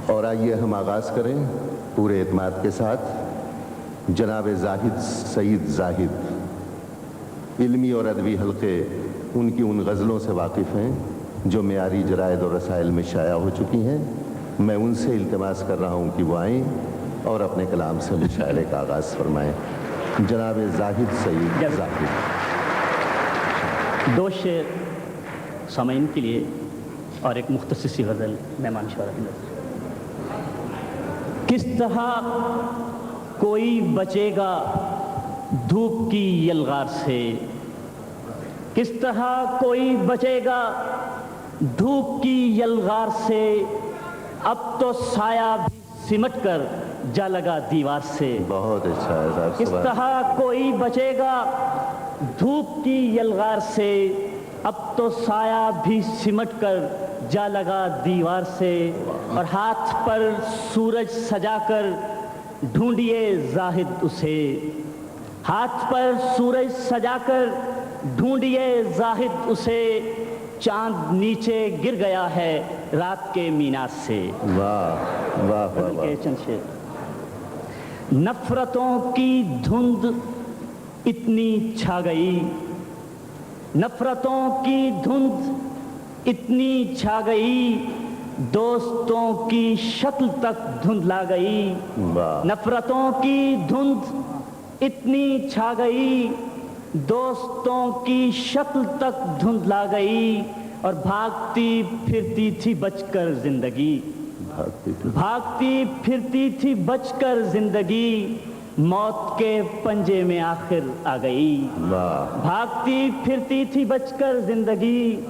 اور آئیے ہم آغاز کریں پورے اعتماد کے ساتھ جناب زاہد سعید زاہد علمی اور ادبی حلقے ان کی ان غزلوں سے واقف ہیں جو معیاری جرائد اور رسائل میں شائع ہو چکی ہیں. میں ان سے التماس کر رہا ہوں کہ وہ آئیں اور اپنے کلام سے مشاعرے کا آغاز فرمائیں. جناب زاہد سعید زاہد. دو شعر سامعین کے لیے اور ایک مختصر سی غزل مہمان شہرت. کس طرح کوئی بچے گا دھوپ کی یلغار سے، کس طرح کوئی بچے گا دھوپ کی یلغار سے، اب تو سایہ بھی سمٹ کر جا لگا دیوار سے. بہت اچھا ہے صاحب. کس طرح کوئی بچے گا دھوپ کی یلغار سے، اب تو سایہ بھی سمٹ کر جا لگا دیوار سے. اور ہاتھ پر سورج سجا کر ڈھونڈیے زاہد اسے، ہاتھ پر سورج سجا کر ڈھونڈیے زاہد اسے، چاند نیچے گر گیا ہے رات کے مینار سے. واہ واہ واہ. چند شعر. نفرتوں کی دھند اتنی چھا گئی، نفرتوں کی دھند اتنی چھا گئی، دوستوں کی شکل تک دھندلا گئی. نفرتوں کی دھند اتنی چھا گئی، دوستوں کی شکل تک دھندلا گئی. اور بھاگتی پھرتی تھی بچ کر زندگی، بھاگتی پھرتی تھی بچ کر زندگی، موت کے پنجے میں آخر آ گئی. بھاگتی پھرتی تھی بچ کر زندگی،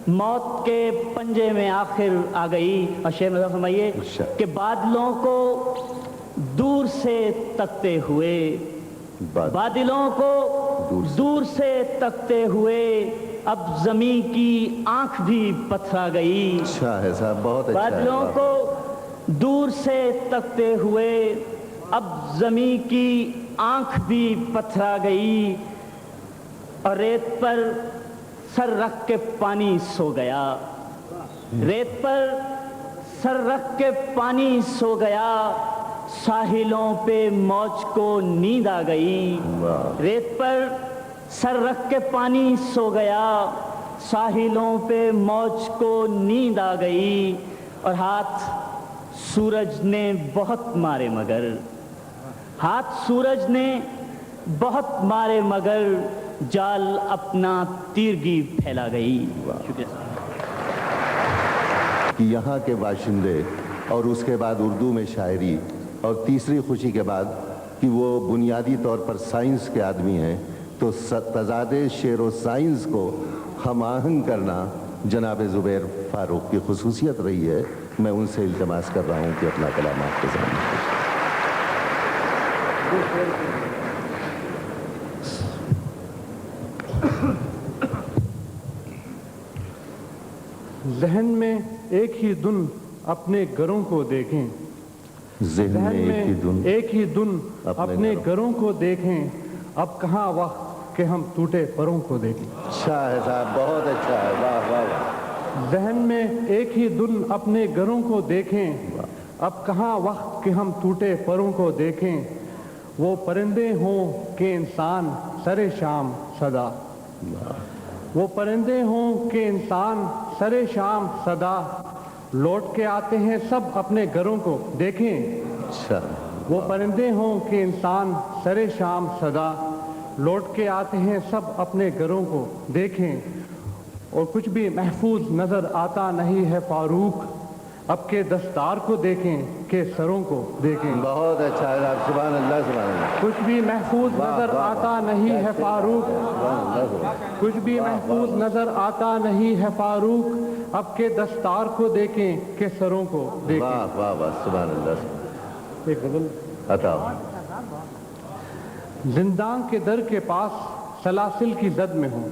موت کے پنجے میں آخر آ گئی. اور شعر میں فرمائیے کہ بادلوں کو دور سے تکتے ہوئے، بادلوں کو دور سے تکتے ہوئے، اب زمین کی آنکھ بھی پتھرا گئی. اچھا ہے صاحب، بہت اچھا ہے. بادلوں کو دور سے تکتے ہوئے، اب زمین کی آنکھ بھی پتھرا گئی. اور ریت پر سر رکھ کے پانی سو گیا، ریت پر سر رکھ کے پانی سو گیا، ساحلوں پہ موج کو نیند آ گئی. ریت پر سر رکھ کے پانی سو گیا، ساحلوں پہ موج کو نیند آ گئی. اور ہاتھ سورج نے بہت مارے مگر، ہاتھ سورج نے بہت مارے مگر، جال اپنا تیرگی پھیلا گئی. شکریہ. کہ یہاں کے باشندے اور اس کے بعد اردو میں شاعری، اور تیسری خوشی کے بعد کہ وہ بنیادی طور پر سائنس کے آدمی ہیں، تو تضاد شعر و سائنس کو ہم آہنگ کرنا جناب زبیر فاروق کی خصوصیت رہی ہے. میں ان سے التماس کر رہا ہوں کہ اپنا کلام آپ کے سامنے ذہن میں ایک ہی دن اپنے گھروں کو دیکھیں، ذہن میں ایک ہی دن اپنے گھروں کو دیکھیں، اب کہاں وقت کہ ہم ٹوٹے پروں کو دیکھیں. اچھا ہے صاحب، بہت اچھا ہے. واہ واہ واہ. ذہن میں ایک ہی دن اپنے گھروں کو دیکھیں، اب کہاں وقت کہ ہم ٹوٹے پروں کو دیکھیں. وہ پرندے ہوں کہ انسان سر شام صدا، وہ پرندے ہوں کہ انسان سر شام صدا، لوٹ کے آتے ہیں سب اپنے گھروں کو دیکھیں. اچھا. وہ پرندے ہوں کہ انسان سر شام صدا، لوٹ کے آتے ہیں سب اپنے گھروں کو دیکھیں. اور کچھ بھی محفوظ نظر آتا نہیں ہے فاروق، اب کے دستار کو دیکھیں کہ سروں کو دیکھیں. بہت اچھا ہے. سبحان اللہ سبحان اللہ. کچھ بھی محفوظ نظر آتا نہیں ہے فاروق، کچھ بھی محفوظ نظر آتا نہیں ہے فاروق، اب کے دستار کو دیکھیں کہ سروں کو دیکھیں. واہ واہ واہ. سبحان اللہ. ایک غزل عطا. زندان کے در کے پاس سلاسل کی زد میں ہوں،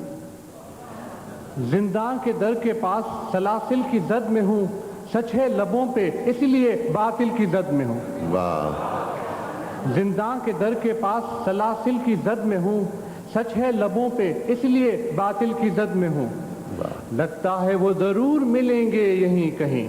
زندان کے در کے پاس سلاسل کی زد میں ہوں، سچ ہے لبوں پہ اس لیے باطل کی زد میں ہوں. واہ. زندان کے در کے پاس سلاسل کی زد میں ہوں، سچ ہے لبوں پہ اس لیے باطل کی زد میں ہوں. لگتا ہے وہ ضرور ملیں گے یہیں کہیں،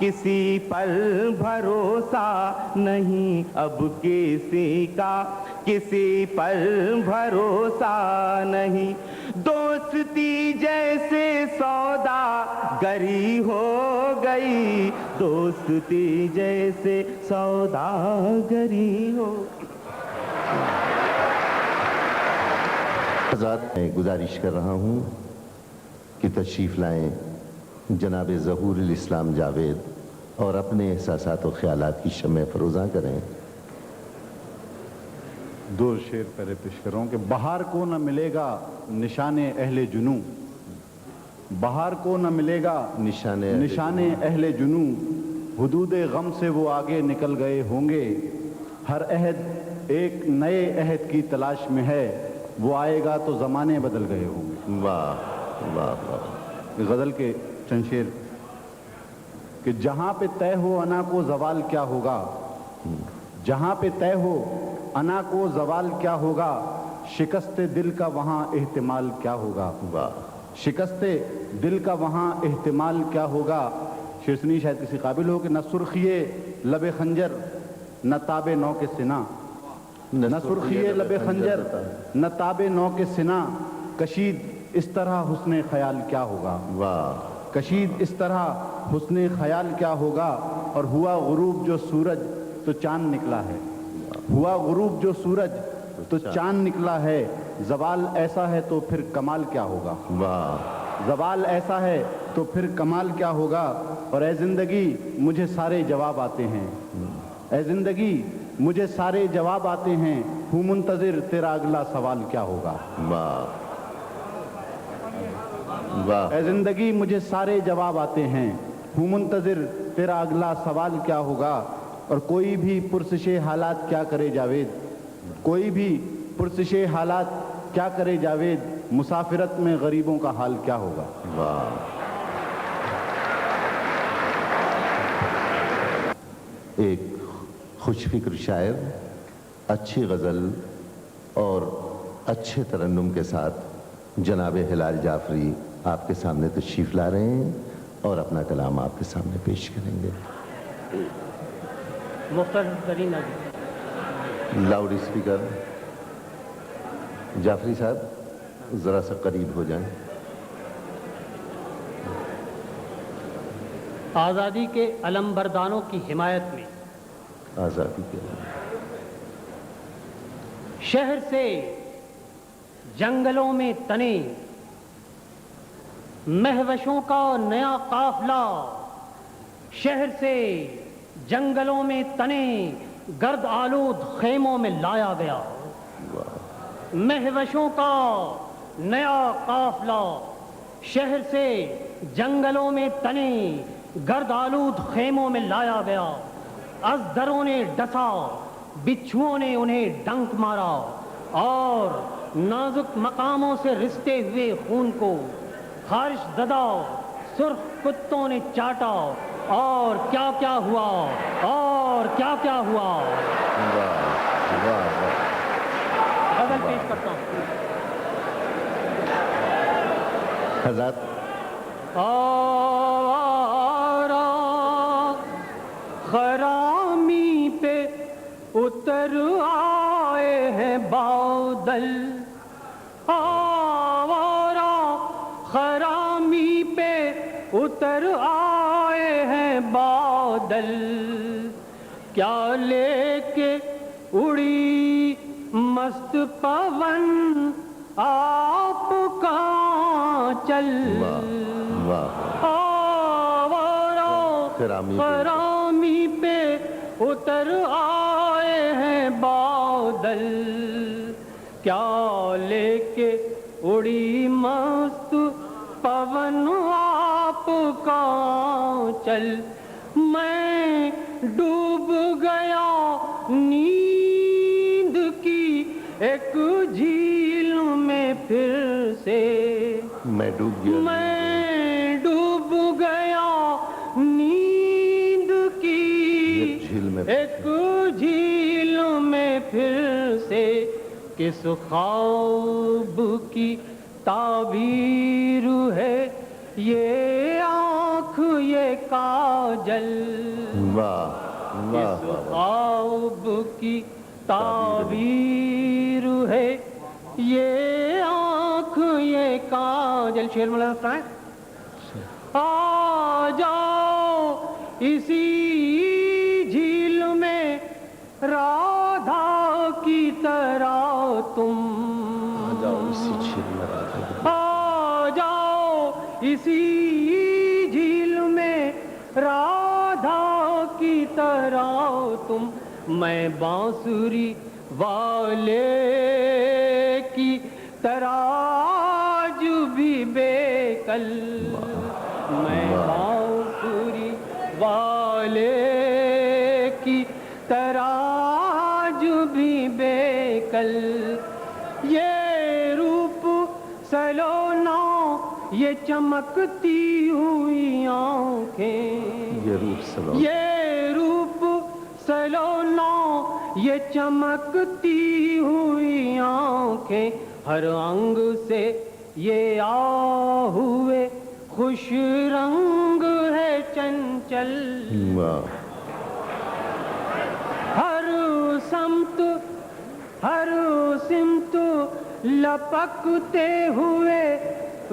کسی پر بھروسہ نہیں اب کسی کا کسی پر بھروسہ نہیں دوستی جیسے سودا گری ہو گئی دوستی جیسے سودا گری ہو حضرات میں گزارش کر رہا ہوں کہ تشریف لائیں جناب ظہور الاسلام جاوید اور اپنے احساسات و خیالات کی شمع فروزاں کریں. دو شعر پہلے پیش کر رہا ہوں کہ بہار کو نہ ملے گا نشان اہل جنوں بہار کو نہ ملے گا نشان اہل جنوں حدود غم سے وہ آگے نکل گئے ہوں گے ہر عہد ایک نئے عہد کی تلاش میں ہے وہ آئے گا تو زمانے بدل گئے ہوں گے. واہ واہ واہ. غزل کے چند شعر کہ جہاں پہ طے ہو انا کو زوال کیا ہوگا جہاں پہ طے ہو انا کو زوال کیا ہوگا شکست دل کا وہاں احتمال کیا ہوگا شکست دل کا وہاں احتمال کیا ہوگا. شیرسنی شاید کسی قابل ہو کہ نہ سرخیے لب خنجر نہ تاب نو کے سنا نہ سرخیے لب خنجر نہ تاب نو کے سنا کشید اس طرح حسن خیال کیا ہوگا کشید اس طرح حسن خیال کیا ہوگا. اور ہوا غروب جو سورج تو چاند نکلا ہے ہوا غروب جو سورج تو چاند نکلا ہے زوال ایسا ہے تو پھر کمال کیا ہوگا زوال ایسا ہے تو پھر کمال کیا ہوگا. اور اے زندگی مجھے سارے جواب آتے ہیں اے زندگی مجھے سارے جواب آتے ہیں ہوں منتظر تیرا اگلا سوال کیا ہوگا اے زندگی مجھے سارے جواب آتے ہیں ہوں منتظر تیرا اگلا سوال کیا ہوگا. اور کوئی بھی پرسش حالات کیا کرے جاوید کوئی بھی پرسش حالات کیا کرے جاوید مسافرت میں غریبوں کا حال کیا ہوگا. ایک خوش فکر شاعر اچھی غزل اور اچھے ترنم کے ساتھ جناب ہلال جعفری آپ کے سامنے تشریف لا رہے ہیں اور اپنا کلام آپ کے سامنے پیش کریں گے. مختصر ترین لاؤڈ اسپیکر جعفری صاحب ذرا سا قریب ہو جائیں. آزادی کے علمبرداروں کی حمایت میں آزادی کے شہر سے جنگلوں میں تنے مہوشوں کا نیا قافلہ شہر سے جنگلوں میں تنے گرد آلود خیموں میں لایا گیا مہوشوں کا نیا قافلہ شہر سے جنگلوں میں تنے گرد آلود خیموں میں لایا گیا ازدروں نے ڈسا بچھوؤں نے انہیں ڈنک مارا اور نازک مقاموں سے رستے ہوئے خون کو خارش زدہ سرخ کتوں نے چاٹا اور کیا کیا ہوا اور کیا کیا ہوا. غزل پیش کرتا ہوں. حضرات خرامی پہ اتر آئے ہیں بادل آوارا خرامی پہ اتر آئے ہیں بادل کیا لے کے اڑی مست پون آپ کا چل خرامی پہ اتر آئے ہیں بادل کیا لے کے اڑی مست پون آپ کا چل میں ڈوب گیا نیند کی ایک جھیل میں پھر سے میں ڈوب گیا میں ڈوب گیا نیند کی ایک جھیل میں پھر سے کس خواب کی تعبیر ہے یہ آنکھ یہ کاجل واہ واہ اس واہ خواب کی تعبیر ہے، یہ آنکھ یہ کاجل. شعر مولانا سنائیں. آ جاؤ اسی جھیل میں رادھا کی طرح تم، آ جاؤ اسی جھیل میں رادھا کی طرح تم. میں بانسری والے کی طرح آج بھی بے کل، میں بانسری والے کی طرح آج بھی بے کل. یہ روپ سلونا یہ چمکتی ہوئی آنکھیں، یہ روپ سلام یہ روپ سلونا یہ چمکتی ہوئی آنکھیں، ہر انگ سے یہ آہوئے خوش رنگ ہے چنچل. واہ ہر سمت ہر سمت لپکتے ہوئے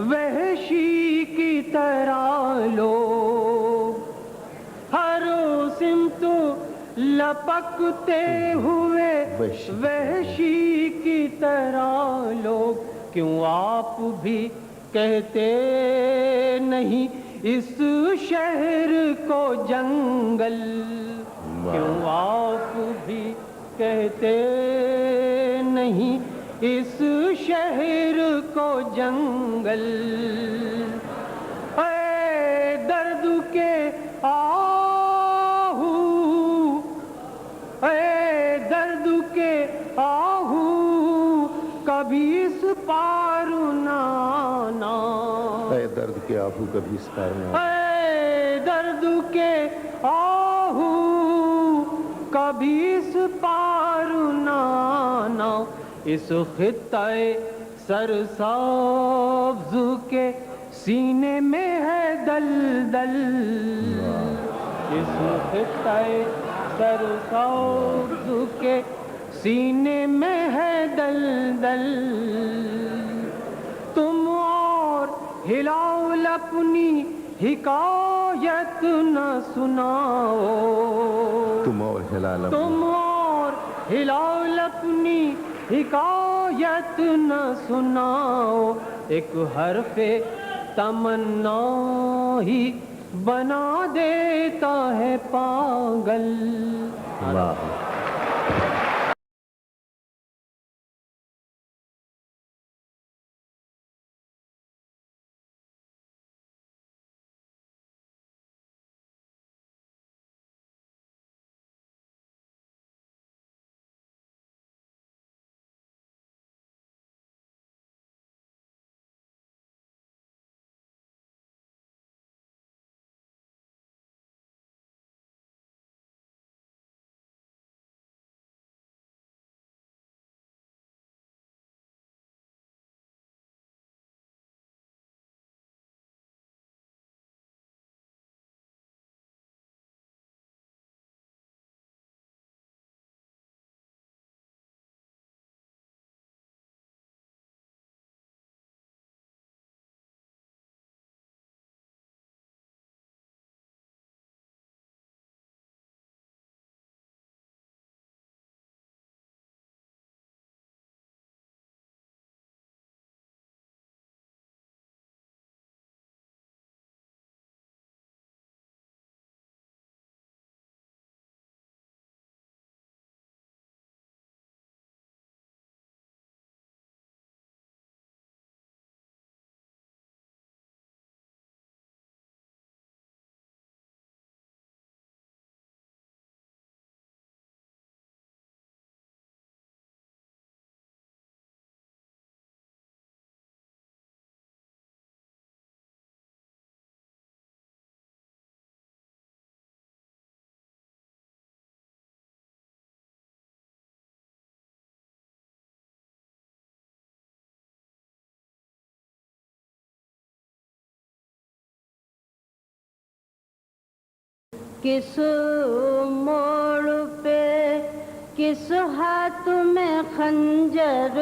وحشی کی طرح لوگ، ہر سمت لپکتے ہوئے وحشی کی طرح لوگ. کیوں آپ بھی کہتے نہیں اس شہر کو جنگل، کیوں آپ بھی کہتے نہیں اس شہر کو جنگل. اے درد کے آہو، اے درد کے آہو کبھی اس پار نہ آنا، اے درد کے آہو کبھی اس پار نہ آنا. اے درد کے آہو کبھی اس پار نہ آنا. اس خطہ سرسبز کے سینے میں ہے دلدل، اس خطہ سرسبز کے سینے میں ہے دلدل. تم اور ہلال اپنی حکایت نہ سناؤ، تم اور ہلال تم اور ہلال اپنی حکایت نہ سناؤ. ایک حرف تمنا ہی بنا دیتا ہے پاگل. واہ کس موڑ پہ کس ہاتھ میں خنجر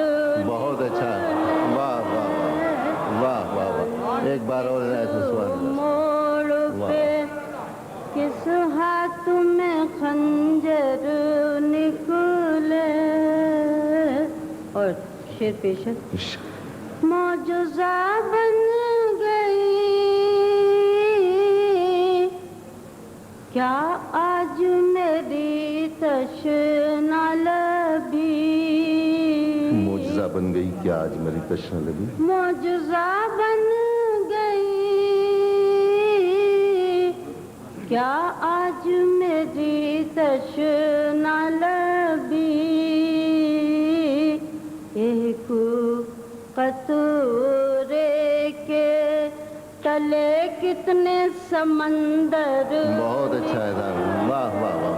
بہت اچھا، واہ واہ واہ واہ واہ، ایک بار اور موڑ پہ کس ہاتھ میں خنجر نکلے. اور شعر پیش ہے. معجزہ بن گئی کیا آج میری تشنا لبی. معجزہ بن گئی کیا آج میری تشنا لبی. معجزہ بن گئی کیا آج میری تشنا لبی. ایک قطرے کے تلے کتنے سمندر. بہت اچھا ہے، واہ واہ واہ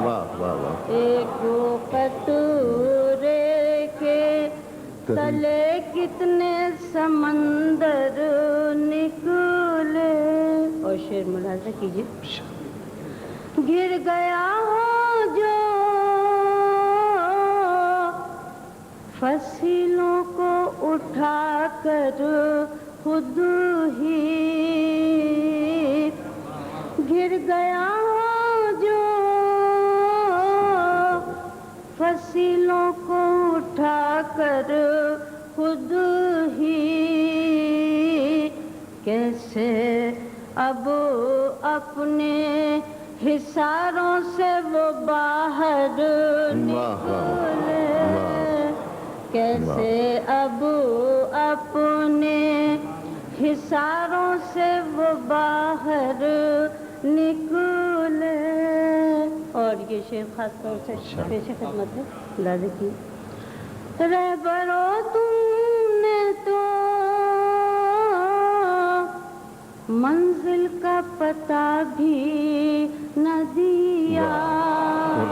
واہ واہ واہ. ایک قطرے کے تلے کتنے سمندر نکلے. اور شعر ملاحظہ کیجیے. گر گیا ہو جو فصلوں کو اٹھا کر خود ہی. گر گیا ہو جو فصلوں کو اٹھا کر خود ہی. کیسے اب اپنے حصاروں سے وہ باہر نکلے. کیسے اب اپنے حصاروں سے وہ باہر نکلے. اور یہ شعر خاص طور سے پیش خدمت ہے. اندازہ کی. رہبرو تم نے تو منزل کا پتہ بھی نہ دیا.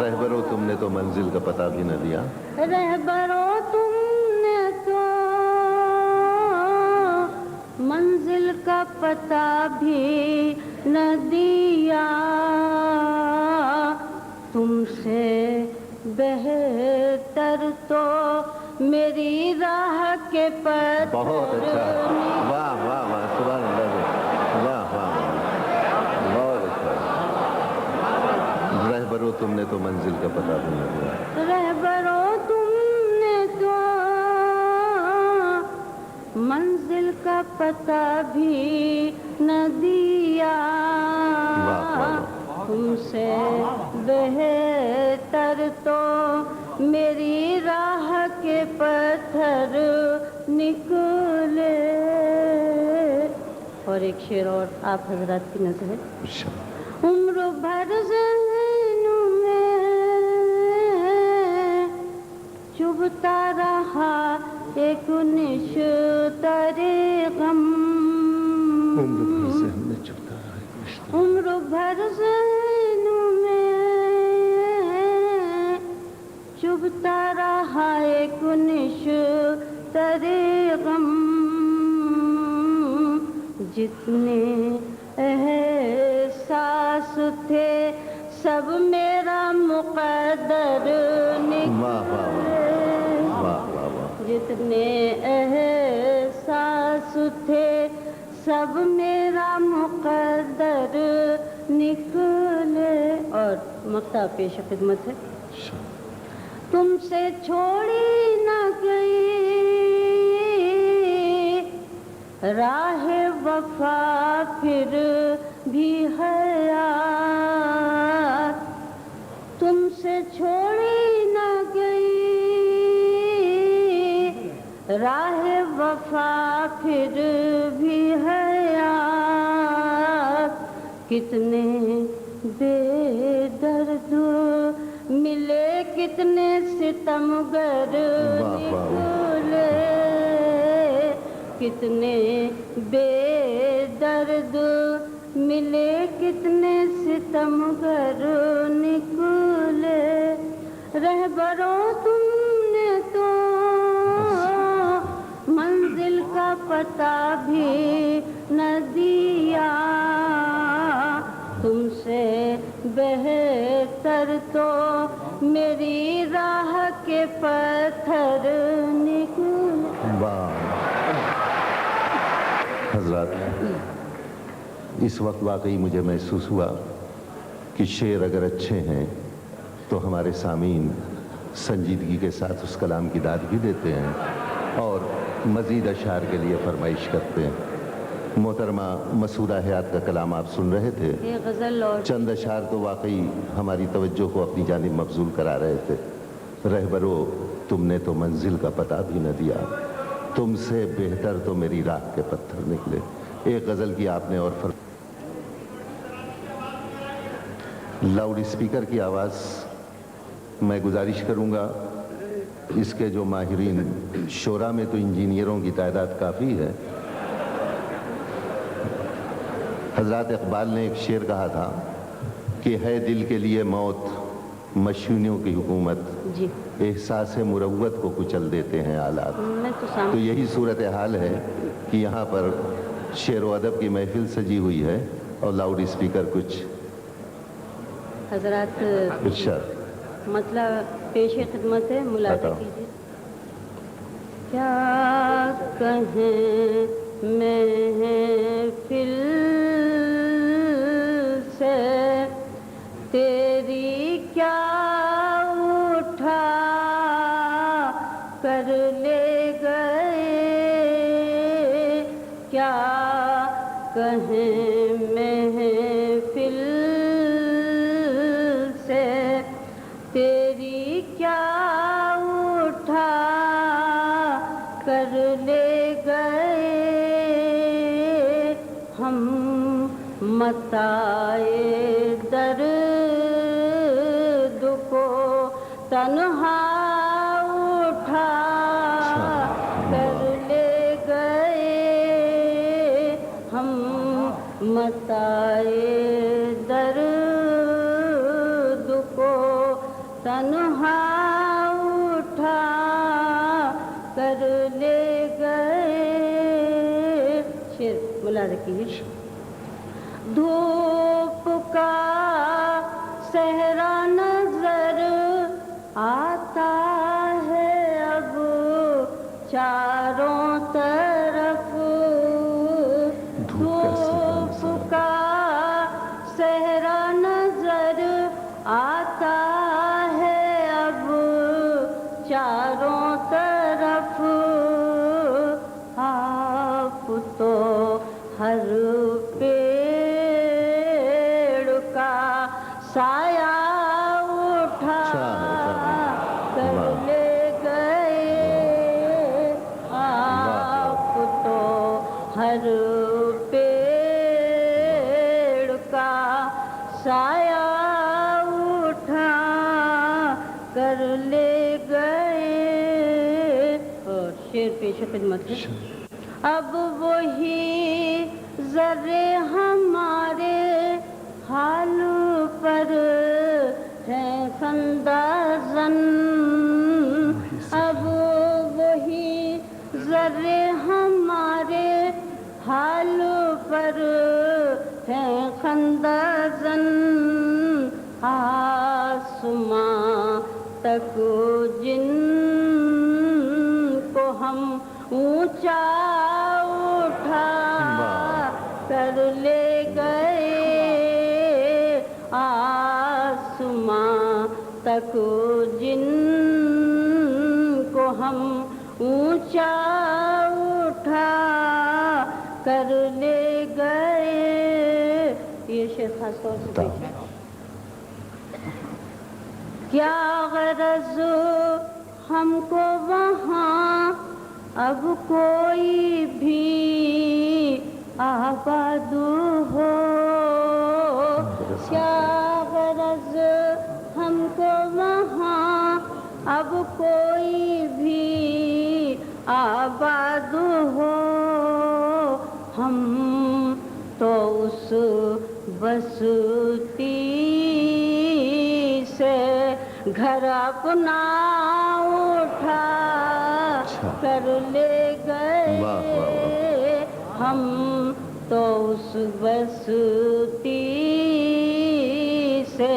رہبرو تم نے تو منزل کا پتہ بھی نہ دیا. رہبرو تم نے تو منزل کا پتہ بھی نہ دیا. تم سے بہتر تو میری راہ کے پتھر. بہت اچھا، واہ واہ واہ، سبحان اللہ، واہ واہ واہ، بہت اچھا. رہبرو تم نے تو منزل کا پتہ بھی نہ دیا. رہبرو تم نے تو منزل کا پتہ بھی نہ دیا. تم سے بہتر تو میری راہ کے پتھر نکلے. اور ایک شعر اور آپ حضرات کی نظر ہے. عمر بھر ذہنوں میں چبھتا رہا ایک نشتر غم. عمر بھر ذہنوں میں چبھتا رہا ایک نشتر غم. جتنے احساس تھے سب میرا مقدر نکلے. جتنے احساس تھے سب میرا مقدر نکلے. اور مقطع پیش خدمت ہے. تم سے چھوڑی نہ گئی راہ وفا پھر بھی حیات. تم سے چھوڑی نہ گئی راہ وفا پھر بھی حیات. کتنے بے درد ملے کتنے ستمگر نکلے. کتنے بے درد ملے کتنے ستمگر نکلے. رہبرو تم نے تو منزل کا پتہ بھی نہ دیا. تم سے بہتر تو میری راہ کے پتھر نکلے. واہ حضرات، اس وقت واقعی مجھے محسوس ہوا کہ شعر اگر اچھے ہیں تو ہمارے سامعین سنجیدگی کے ساتھ اس کلام کی داد بھی دیتے ہیں اور مزید اشعار کے لیے فرمائش کرتے ہیں. محترمہ مسعودہ حیات کا کلام آپ سن رہے تھے. یہ غزل اور چند اشعار تو واقعی ہماری توجہ کو اپنی جانب مبذول کرا رہے تھے. رہبرو تم نے تو منزل کا پتہ بھی نہ دیا، تم سے بہتر تو میری راہ کے پتھر نکلے. ایک غزل کی آپ نے اور لاؤڈ اسپیکر کی آواز میں گزارش کروں گا. اس کے جو ماہرین شورا میں تو انجینئروں کی تعداد کافی ہے. حضرات اقبال نے ایک شعر کہا تھا کہ ہے دل کے لیے موت مشینوں کی حکومت، جی احساس مروت کو کچل دیتے ہیں آلات. میں تو تو سامنے یہی صورتحال ہے کہ یہاں پر شعر و ادب کی محفل سجی ہوئی ہے اور لاؤڈ اسپیکر کچھ حضرات شعر مطلب پیش خدمت ہے، ملاحظہ کیجیے. کیا کہیں محفل سے تیری کیا اٹھا کر لے گئے، کیا کہیں محفل سے تیری کیا اٹھا کر لے گئے. ہم متائے درد کو تنہا اٹھا کر لے گئے. ہم متائے درد کو تنہا اٹھا کر لے گئے. شعر ملاحظہ کیجیے. دھوپ کا صحرا نظر آتا ہے اب چاروں طرف. دھوپ کا صحرا نظر آتا ہے اب چاروں طرف. آپ تو ہر پیڑ کا سایہ اٹھا کر لے گئے. آپ تو ہر پیڑ کا سایہ اٹھا کر لے گئے. اور شعر پیش خدمت ہے. اب وہی ذرے ہمارے حال پر ہیں خندہ زن. اب وہی ذرے ہمارے حال پر ہیں خندہ زن. آسماں تک جن کو ہم اونچا اٹھا کر لے گئے. آسماں تک جن کو ہم اونچا اٹھا کر لے گئے. یہ شعر خاص طور سے پیش ہے. کیا غرض ہم کو وہاں اب کوئی بھی آباد ہو. کیا غرض ہم کو وہاں اب کوئی بھی آباد ہو. ہم تو اس بستی سے گھر اپنا اٹھا کر لے گئے. ہم تو اس بستی سے